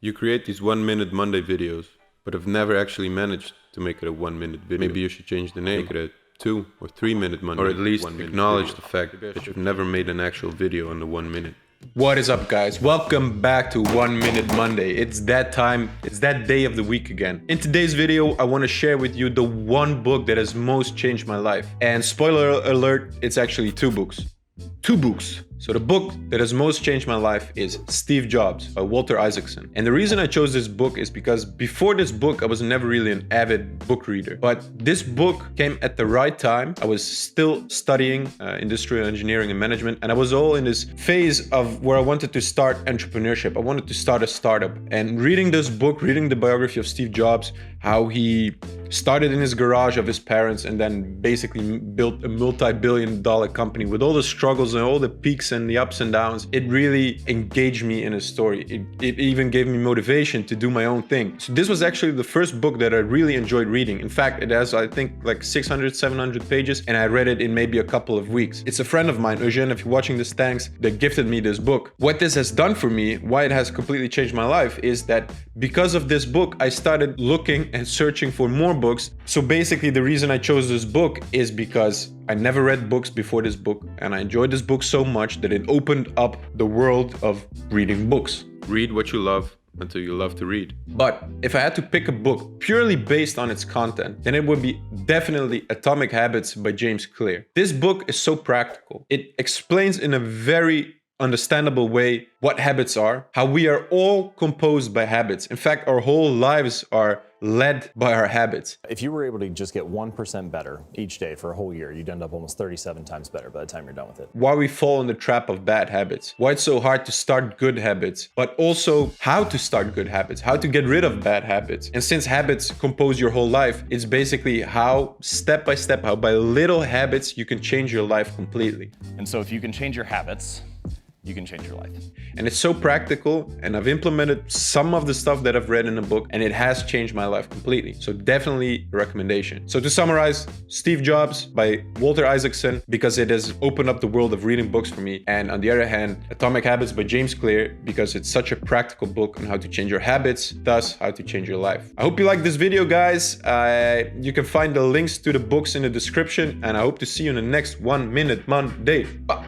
You create these 1-minute Monday videos, but have never actually managed to make it a 1-minute video. Maybe you should change the name, make it a 2 or 3-minute Monday. Or at least acknowledge the fact that you've never made an actual video on the 1 minute. What is up, guys? Welcome back to 1 Minute Monday. It's that time, it's that day of the week again. In today's video, I want to share with you the one book that has most changed my life. And spoiler alert, it's actually two books. Two books. So the book that has most changed my life is Steve Jobs by Walter Isaacson. And the reason I chose this book is because before this book, I was never really an avid book reader. But this book came at the right time. I was still studying industrial engineering and management. And I was all in this phase of where I wanted to start entrepreneurship. I wanted to start a startup. And reading this book, reading the biography of Steve Jobs, how he started in his garage of his parents and then basically built a multi-billion-dollar company with all the struggles and all the peaks and the ups and downs. It really engaged me in his story. It even gave me motivation to do my own thing. So this was actually the first book that I really enjoyed reading. In fact, it has, I think, like 600, 700 pages, and I read it in maybe a couple of weeks. It's a friend of mine, Eugene, if you're watching this, thanks, that gifted me this book. What this has done for me, why it has completely changed my life, is that because of this book, I started looking and searching for more books. So basically, the reason I chose this book is because I never read books before this book, and I enjoyed this book so much that it opened up the world of reading books. Read what you love until you love to read. But if I had to pick a book purely based on its content, then it would be definitely Atomic Habits by James Clear. This book is so practical. It explains in a very understandable way what habits are, how we are all composed by habits. In fact, our whole lives are led by our habits. If you were able to just get 1% better each day for a whole year, you'd end up almost 37 times better by the time you're done with it. Why we fall in the trap of bad habits, why it's so hard to start good habits, but also how to start good habits, how to get rid of bad habits. And since habits compose your whole life, it's basically how step by step, how by little habits you can change your life completely. And so if you can change your habits, you can change your life. And it's so practical, and I've implemented some of the stuff that I've read in the book, and it has changed my life completely. So definitely a recommendation. So to summarize, Steve Jobs by Walter Isaacson, because it has opened up the world of reading books for me. And on the other hand, Atomic Habits by James Clear, because it's such a practical book on how to change your habits, thus how to change your life. I hope you like this video, guys. You can find the links to the books in the description, and I hope to see you in the next 1 Minute Monday. Bye.